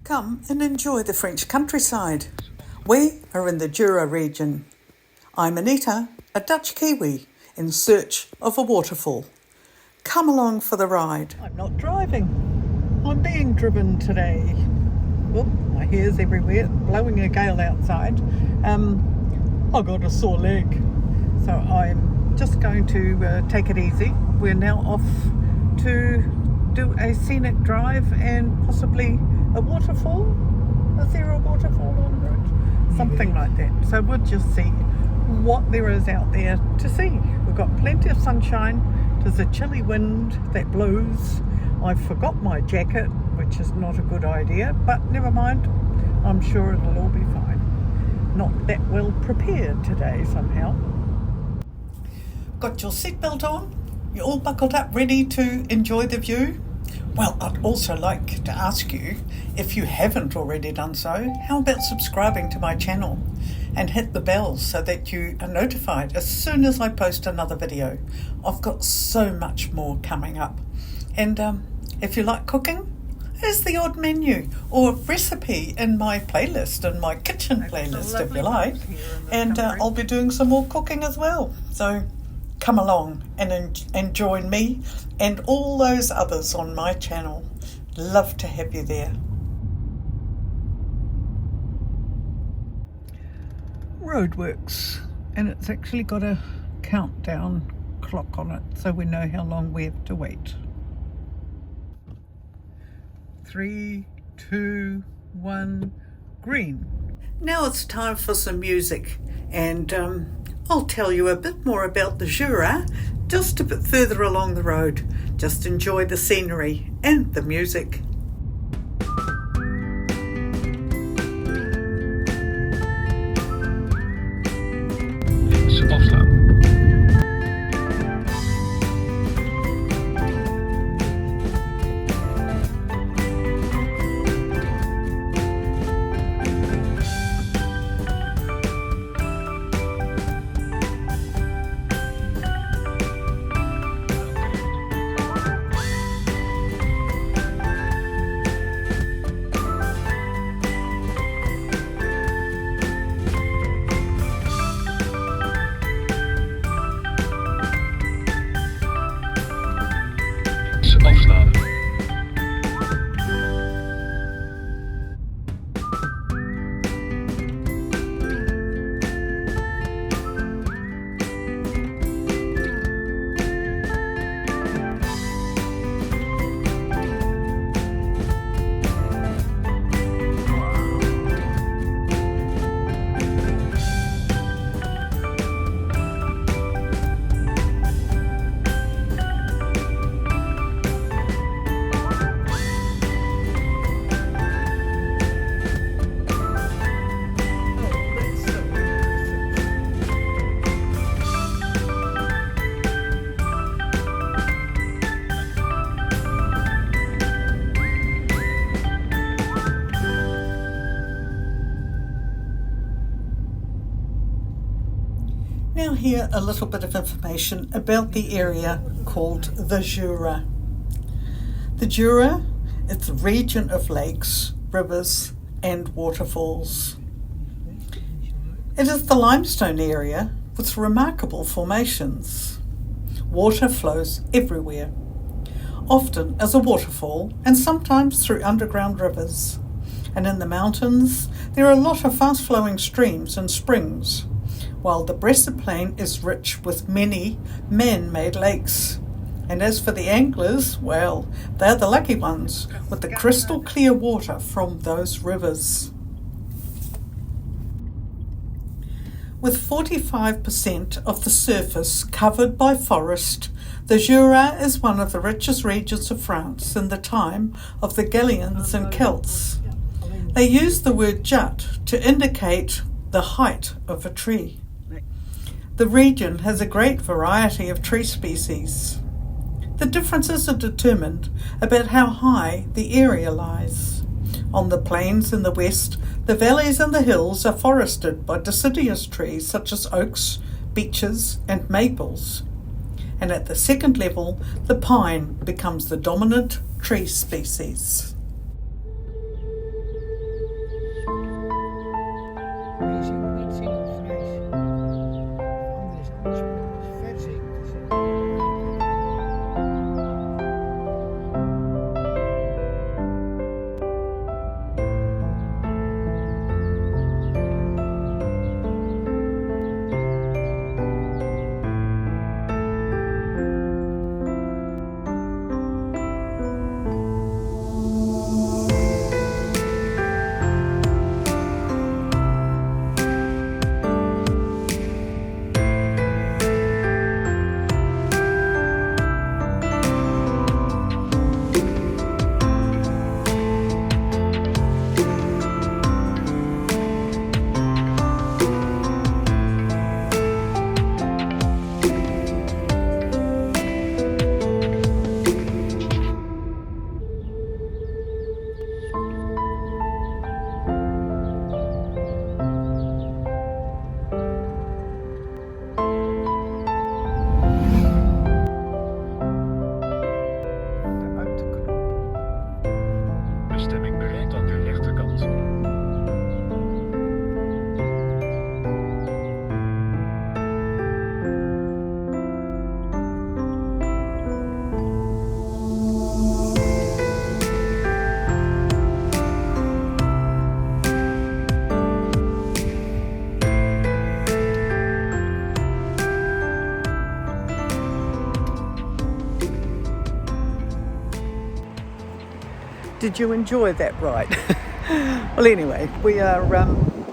Come and enjoy the French countryside. We are in the Jura region. I'm Anita, a Dutch-Kiwi in search of a waterfall. Come along for the ride. I'm not driving. I'm being driven today. Oop, my hair's everywhere, blowing a gale outside. I got a sore leg, so I'm just going to take it easy. We're now off to do a scenic drive and possibly a waterfall. Is there a waterfall on the road? Something like that. So we'll just see what there is out there to see. We've got plenty of sunshine. There's a chilly wind that blows. I forgot my jacket, which is not a good idea, but never mind. I'm sure it'll all be fine. Not that well prepared today somehow. Got your seatbelt on? You're all buckled up, ready to enjoy the view? Well, I'd also like to ask you, if you haven't already done so, how about subscribing to my channel and hit the bell so that you are notified as soon as I post another video. I've got so much more coming up. And if you like cooking, here's the odd menu or recipe in my playlist, in my kitchen playlist if you like. And I'll be doing some more cooking as well. So come along and join me and all those others on my channel. Love to have you there. Roadworks, and it's actually got a countdown clock on it, so we know how long we have to wait. 3, 2, 1, green. Now it's time for some music, and I'll tell you a bit more about the Jura just a bit further along the road. Just enjoy the scenery and the music. Now here a little bit of information about the area called the Jura. The Jura is a region of lakes, rivers and waterfalls. It is the limestone area with remarkable formations. Water flows everywhere, often as a waterfall and sometimes through underground rivers. And in the mountains there are a lot of fast-flowing streams and springs, while the Breasted Plain is rich with many man-made lakes. And as for the anglers, well, they're the lucky ones with the crystal clear water from those rivers. With 45% of the surface covered by forest, the Jura is one of the richest regions of France in the time of the Gallians and Celts. They used the word jut to indicate the height of a tree. The region has a great variety of tree species. The differences are determined about how high the area lies. On the plains in the west, the valleys and the hills are forested by deciduous trees such as oaks, beeches and maples. And at the second level, the pine becomes the dominant tree species. bevindt aan de rechterkant. Did you enjoy that ride? Well, anyway, we are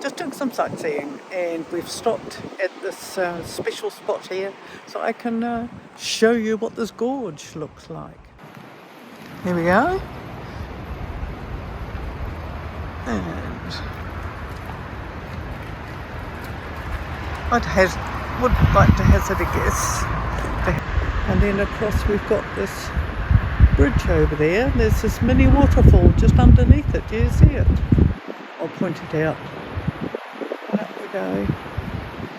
just doing some sightseeing, and we've stopped at this special spot here so I can show you what this gorge looks like. Here we go. And would like to hazard a guess. And then across we've got this bridge over there. There's this mini waterfall just underneath it. Do you see it? I'll point it out. And up we go.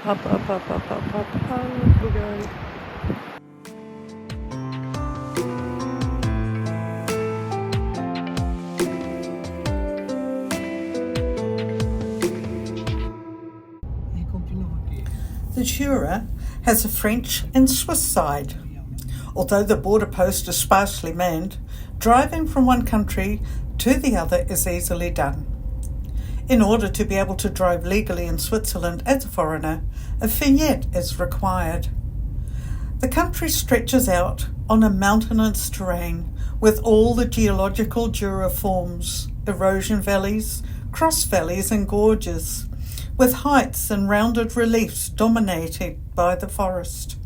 Up, up, up, up, up, up, up we go. The Jura has a French and Swiss side. Although the border post is sparsely manned, driving from one country to the other is easily done. In order to be able to drive legally in Switzerland as a foreigner, a vignette is required. The country stretches out on a mountainous terrain with all the geological Jura forms, erosion valleys, cross valleys and gorges, with heights and rounded reliefs dominated by the forest.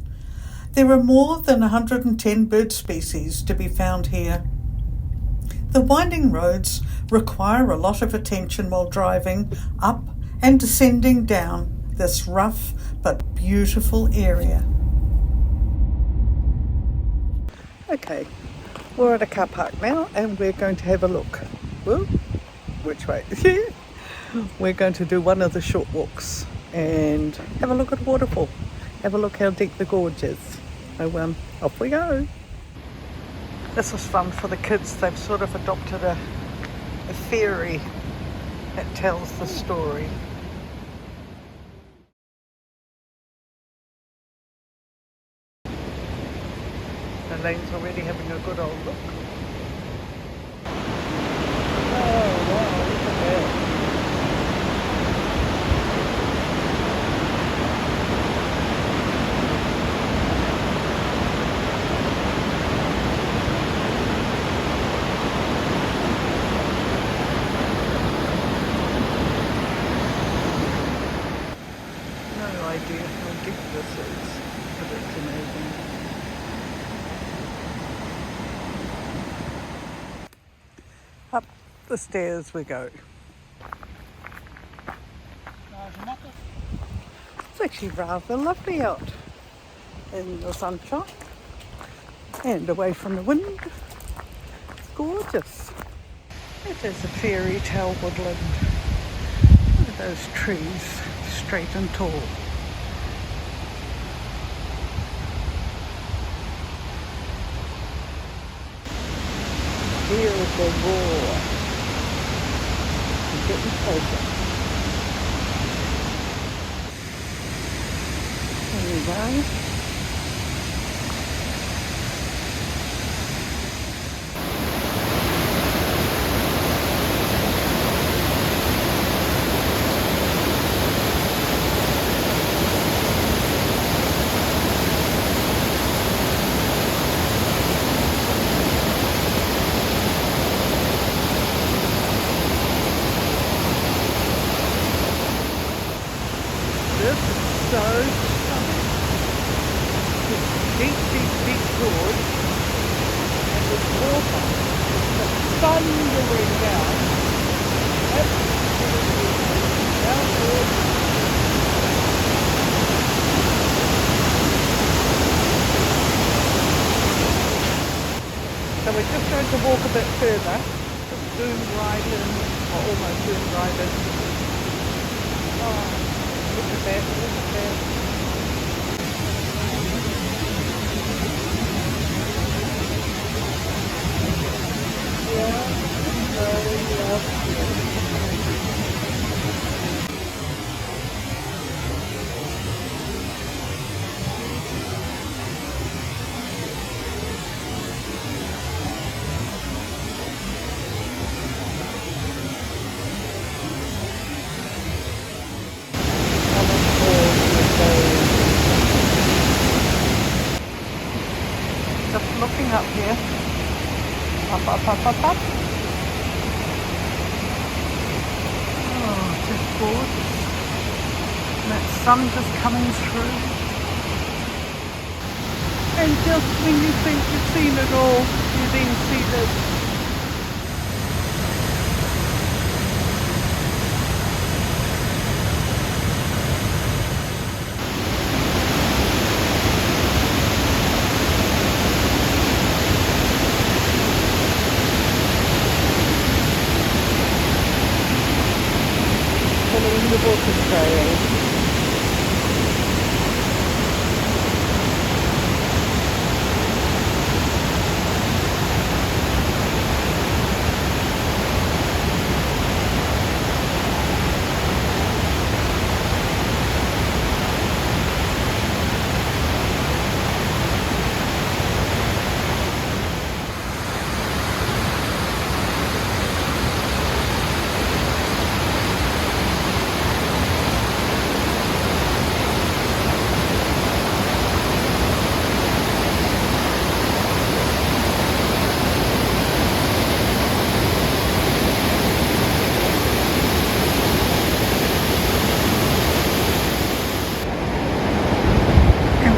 There are more than 110 bird species to be found here. The winding roads require a lot of attention while driving up and descending down this rough but beautiful area. Okay, we're at a car park now and we're going to have a look. Whoa, which way? We're going to do one of the short walks and have a look at the waterfall. Have a look how deep the gorge is. So off we go. This was fun for the kids. They've sort of adopted a theory that tells the story. Elaine's already having a good old look. Oh wow, look at that. Idea how deep this is, but it's amazing. Up the stairs we go. It's actually rather lovely out in the sunshine and away from the wind. It's gorgeous. It is a fairy tale woodland. Look at those trees, straight and tall. Here's the roar. It's getting closer. There we go. This is so stunning. This deep gorge, and this water is thundering down. Absolutely downward. So we're just going to walk a bit further. Just boom right in, or almost boom right in. Oh. Look at that, look at that. Yeah, it's very lovely. up. Oh, just gorgeous. And that sun just coming through. And just when you think you've seen it all, you then see this. Following the water trail.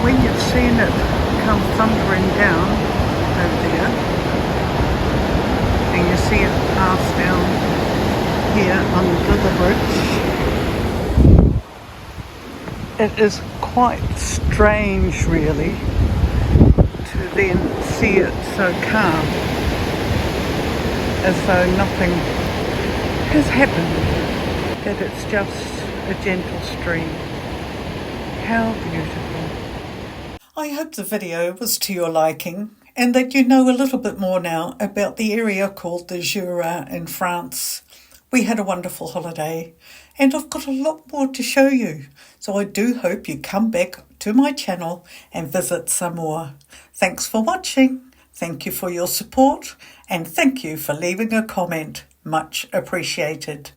When you've seen it come thundering down over there, and you see it pass down here under the bridge, it is quite strange really to then see it so calm, as though nothing has happened, that it's just a gentle stream. How beautiful. I hope the video was to your liking and that you know a little bit more now about the area called the Jura in France. We had a wonderful holiday and I've got a lot more to show you. So I do hope you come back to my channel and visit some more. Thanks for watching. Thank you for your support and thank you for leaving a comment. Much appreciated.